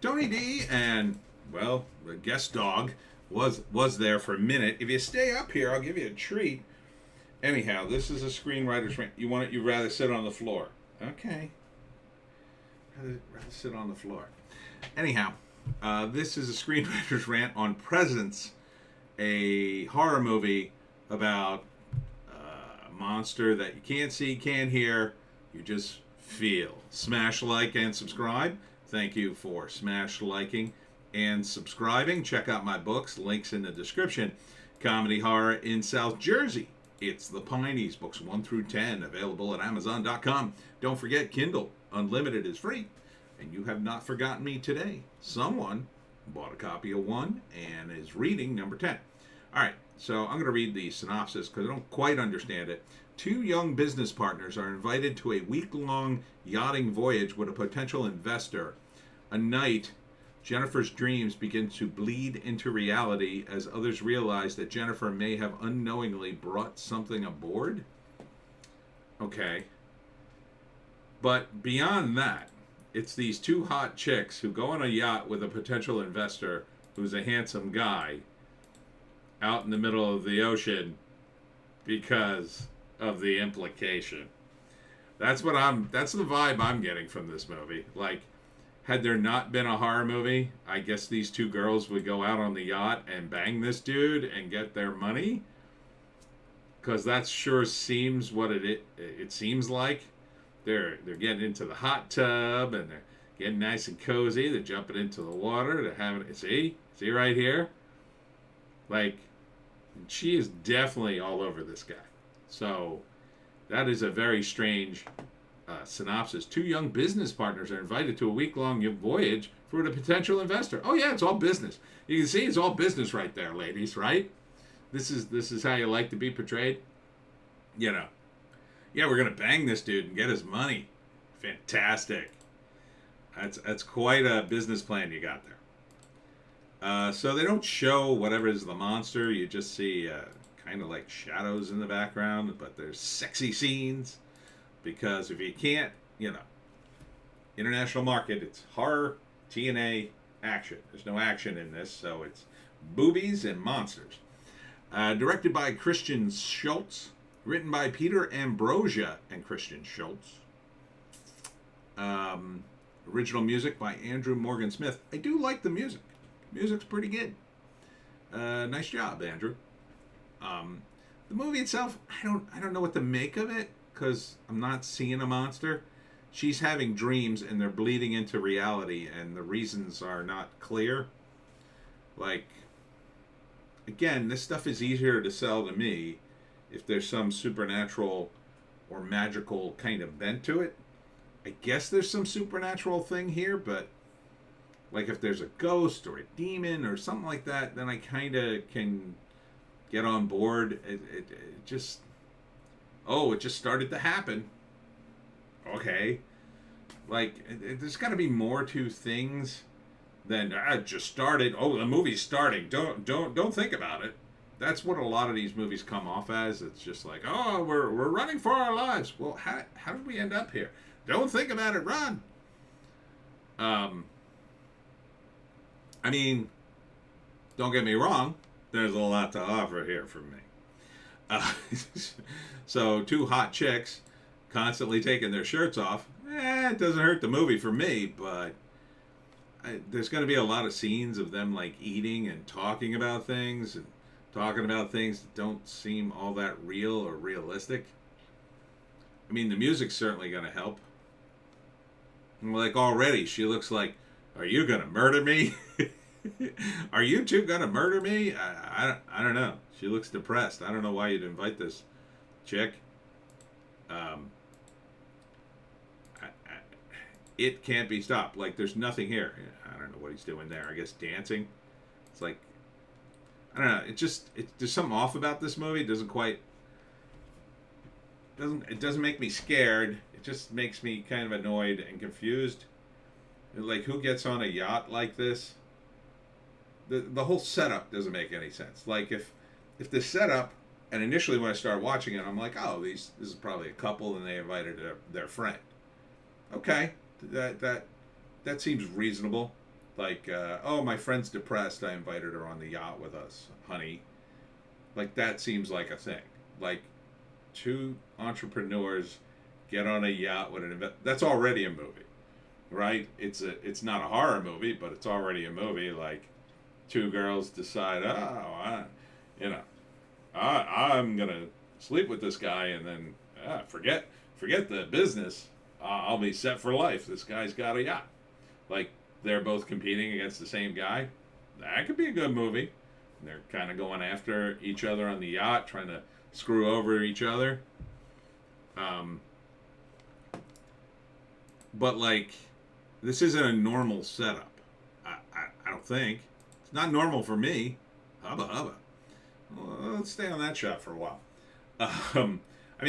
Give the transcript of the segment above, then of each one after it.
Tony D and, well, the guest dog was there for a minute. If you stay up here, I'll give you a treat. Anyhow, this is a screenwriter's rant. You want it? You'd rather sit on the floor. Okay. Rather sit on the floor. Anyhow, this is a screenwriter's rant on Presence, a horror movie about a monster that you can't see, can't hear, you just feel. Smash like and subscribe. Thank you for smash liking and subscribing. Check out my books, links in the description. Comedy horror in South Jersey. It's the Pineys, books 1 through 10, available at Amazon.com. Don't forget, Kindle Unlimited is free. And you have not forgotten me today. Someone bought a copy of 1 and is reading number 10. All right, so I'm going to read the synopsis because I don't quite understand it. Two young business partners are invited to a week-long yachting voyage with a potential investor. A night, Jennifer's dreams begin to bleed into reality as others realize that Jennifer may have unknowingly brought something aboard. Okay. But beyond that, it's these two hot chicks who go on a yacht with a potential investor who's a handsome guy out in the middle of the ocean because of the implication. That's the vibe I'm getting from this movie. Like, had there not been a horror movie, I guess these two girls would go out on the yacht and bang this dude and get their money. Because that sure seems what it seems like. They're getting into the hot tub and they're getting nice and cozy. They're jumping into the water. They're having see right here. Like, she is definitely all over this guy. So that is a very strange synopsis. Two young business partners are invited to a week-long voyage for a potential investor. Oh yeah, it's all business. You can see it's all business right there, ladies. Right? This is how you like to be portrayed. You know. Yeah, we're gonna bang this dude and get his money. Fantastic. That's quite a business plan you got there. So they don't show whatever is the monster. You just see kind of like shadows in the background, but there's sexy scenes because if you can't, international market, it's horror, TNA, action. There's no action in this, so it's boobies and monsters. Directed by Christian Schultz. Written by Peter Ambrosia and Christian Schultz. Original music by Andrew Morgan Smith. I do like the music. Music's pretty good. Nice job, Andrew. The movie itself, I don't know what to make of it because I'm not seeing a monster. She's having dreams and they're bleeding into reality, and the reasons are not clear. Like, again, this stuff is easier to sell to me if there's some supernatural or magical kind of bent to it. I guess there's some supernatural thing here, but like if there's a ghost or a demon or something like that, then I kind of can get on board. It just started to happen. Okay. Like, there's got to be more to things than it just started. Oh, the movie's starting. Don't think about it. That's what a lot of these movies come off as. It's just like, oh, we're running for our lives. Well, how did we end up here? Don't think about it, run. I mean, don't get me wrong. There's a lot to offer here from me. Uh, so two hot chicks constantly taking their shirts off. It doesn't hurt the movie for me, but there's going to be a lot of scenes of them like eating and talking about things and talking about things that don't seem all that real or realistic. I mean, the music's certainly going to help. Like, already, she looks like, are you going to murder me? Are you two going to murder me? I don't know. She looks depressed. I don't know why you'd invite this chick. It can't be stopped. Like, there's nothing here. I don't know what he's doing there. I guess dancing. It's like, I don't know. There's something off about this movie. It doesn't make me scared. It just makes me kind of annoyed and confused. Like, who gets on a yacht like this? The whole setup doesn't make any sense. Like, if the setup, and initially when I started watching it, I'm like, oh, this is probably a couple, and they invited their friend. Okay, that seems reasonable. Like, oh, my friend's depressed. I invited her on the yacht with us, honey. Like, that seems like a thing. Like, two entrepreneurs get on a yacht with that's already a movie, right? It's not a horror movie, but it's already a movie. Like, two girls decide, oh, you know, I'm gonna sleep with this guy, and then forget the business. I'll be set for life. This guy's got a yacht. Like, they're both competing against the same guy. That could be a good movie. They're kind of going after each other on the yacht, trying to screw over each other. But like, this isn't a normal setup. I don't think it's not normal for me. Hubba hubba. Well, let's stay on that shot for a while. I mean,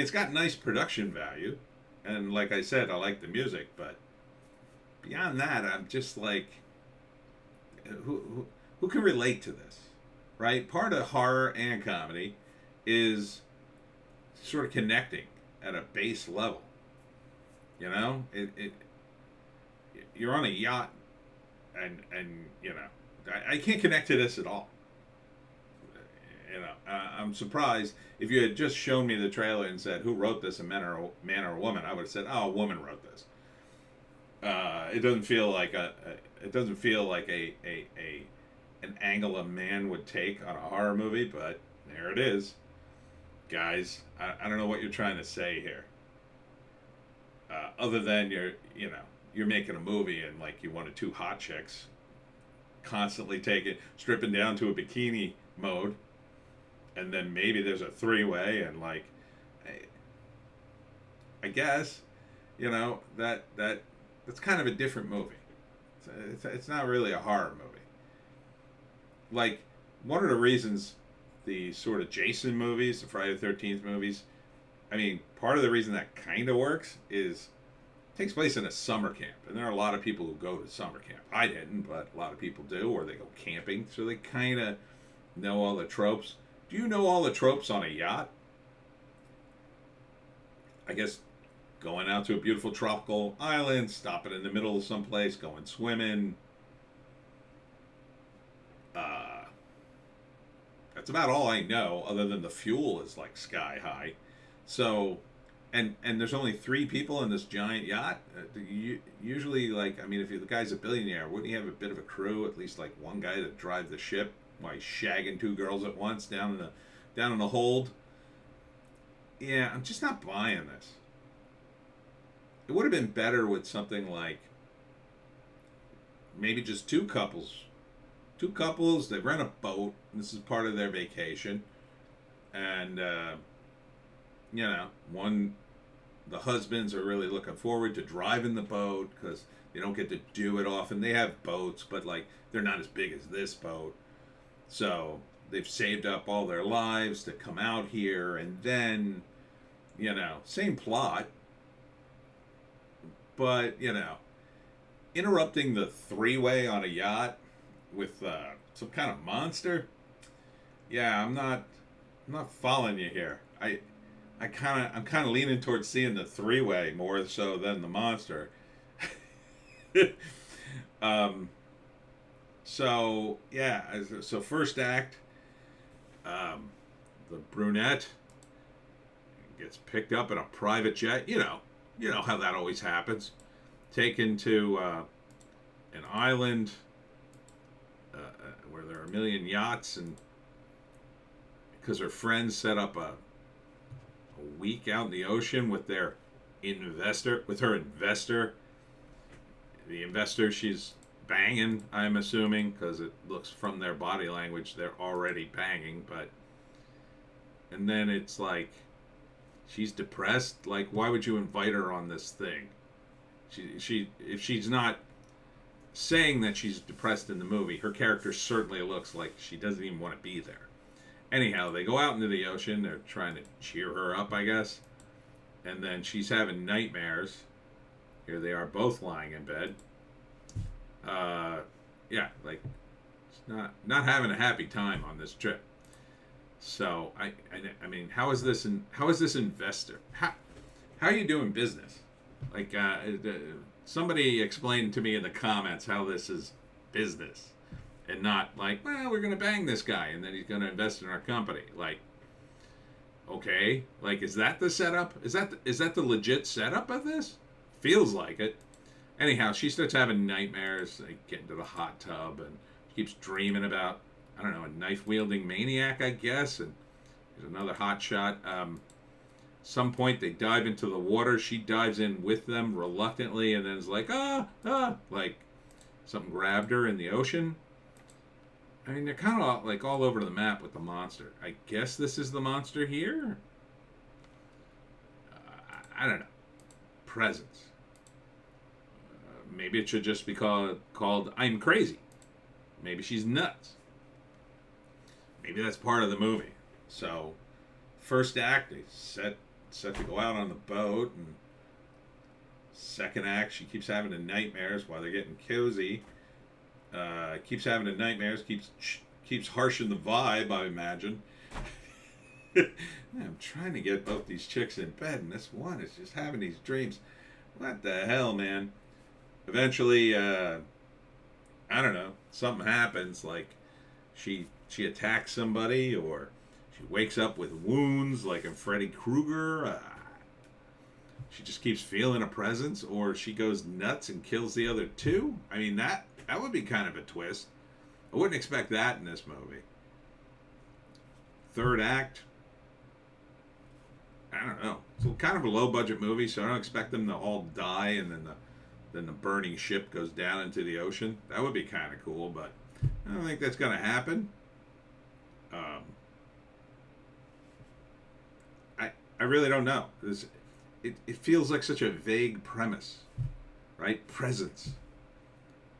it's got nice production value, and like I said, I like the music. But beyond that, I'm just like, who can relate to this, right? Part of horror and comedy is sort of connecting at a base level. You know, you're on a yacht, and you know, I can't connect to this at all. You know, I'm surprised. If you had just shown me the trailer and said who wrote this, a man or a woman, I would have said, oh, a woman wrote this. It doesn't feel like an angle a man would take on a horror movie, but there it is, guys. I don't know what you're trying to say here. Other than you're making a movie and like you wanted two hot chicks constantly stripping down to a bikini mode, and then maybe there's a three-way, and like I guess that's kind of a different movie. It's not really a horror movie. Like, one of the reasons the sort of Jason movies, the Friday the 13th movies, I mean, part of the reason that kind of works is it takes place in a summer camp. And there are a lot of people who go to summer camp. I didn't, but a lot of people do, or they go camping. So they kind of know all the tropes. Do you know all the tropes on a yacht? I guess going out to a beautiful tropical island, stopping in the middle of someplace, going swimming. That's about all I know, other than the fuel is like sky high. So, and there's only 3 people in this giant yacht. Usually, like, I mean, if the guy's a billionaire, wouldn't he have a bit of a crew? At least like one guy to drive the ship while he's shagging 2 girls at once down in the hold. Yeah, I'm just not buying this. It would have been better with something like maybe just 2 couples. 2 couples, they rent a boat. This is part of their vacation. And, the husbands are really looking forward to driving the boat because they don't get to do it often. They have boats, but, like, they're not as big as this boat. So they've saved up all their lives to come out here. And then, same plot. But, interrupting the 3-way on a yacht with some kind of monster. Yeah, I'm not following you here. I'm kind of leaning towards seeing the 3-way more so than the monster. So yeah, so first act, the brunette gets picked up in a private jet. You know how that always happens. Taken to an island where there are a million yachts, and because her friends set up a week out in the ocean with her investor, the investor she's banging, I'm assuming, because it looks from their body language they're already banging. But and then it's like she's depressed. Like, why would you invite her on this thing? She if she's not saying that she's depressed in the movie, her character certainly looks like she doesn't even want to be there. Anyhow, they go out into the ocean. They're trying to cheer her up, I guess. And then she's having nightmares. Here they are, both lying in bed. Yeah, like, not having a happy time on this trip. So I mean, how is this investor? How are you doing business? Like, somebody explained to me in the comments how this is business. And not like, well, we're going to bang this guy and then he's going to invest in our company. Like, okay, like, is that the setup? Is that the legit setup of this? Feels like it. Anyhow, she starts having nightmares, like get into the hot tub, and she keeps dreaming about, I don't know, a knife-wielding maniac, I guess, and there's another hot shot. Some point they dive into the water. She dives in with them reluctantly, and then is like, like something grabbed her in the ocean. I mean, they're kind of like all over the map with the monster. I guess this is the monster here? I don't know. Presence. Maybe it should just be called I'm Crazy. Maybe she's nuts. Maybe that's part of the movie. So, first act, they set to go out on the boat, and second act, she keeps having the nightmares while they're getting cozy. Keeps having the nightmares, keeps harshing the vibe, I imagine. I'm trying to get both these chicks in bed, and this one is just having these dreams. What the hell, man? Eventually, I don't know, something happens, like she attacks somebody, or she wakes up with wounds like in Freddy Krueger. She just keeps feeling a presence, or she goes nuts and kills the other two. I mean, that would be kind of a twist. I wouldn't expect that in this movie. Third act, I don't know. It's kind of a low budget movie, so I don't expect them to all die and then the burning ship goes down into the ocean. That would be kind of cool, but I don't think that's going to happen. I really don't know. It feels like such a vague premise, right? Presence.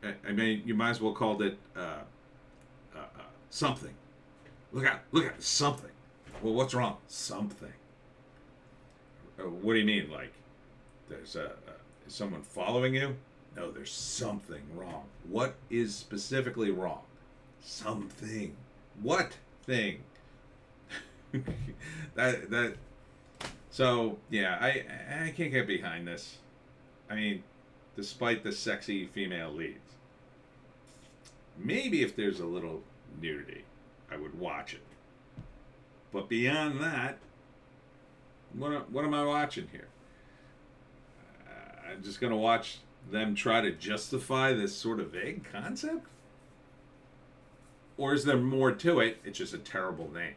I mean, you might as well call it something. Look out! Something. Well, what's wrong? Something. What do you mean? Like, there's is someone following you? No, there's something wrong. What is specifically wrong? Something. What thing? that. So yeah, I can't get behind this. I mean, despite the sexy female leads, maybe if there's a little nudity, I would watch it. But beyond that, what am I watching here? I'm just going to watch them try to justify this sort of vague concept? Or is there more to it? It's just a terrible name.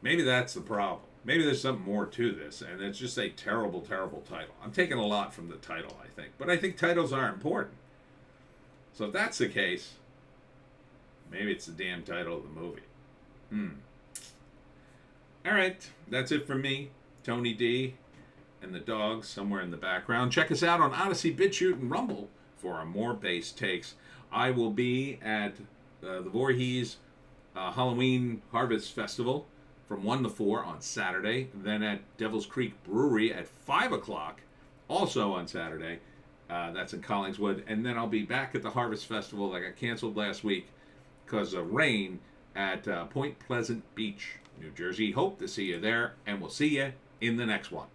Maybe that's the problem. Maybe there's something more to this, and it's just a terrible, terrible title. I'm taking a lot from the title, I think. But I think titles are important. So if that's the case, maybe it's the damn title of the movie. All right, that's it from me, Tony D, and the dogs somewhere in the background. Check us out on Odysee, Bitchute, and Rumble for our more bass takes. I will be at the Voorhees Halloween Harvest Festival from 1 to 4 on Saturday. Then at Devil's Creek Brewery at 5 o'clock, also on Saturday. That's in Collingswood. And then I'll be back at the Harvest Festival that got canceled last week because of rain at Point Pleasant Beach, New Jersey. Hope to see you there, and we'll see you in the next one.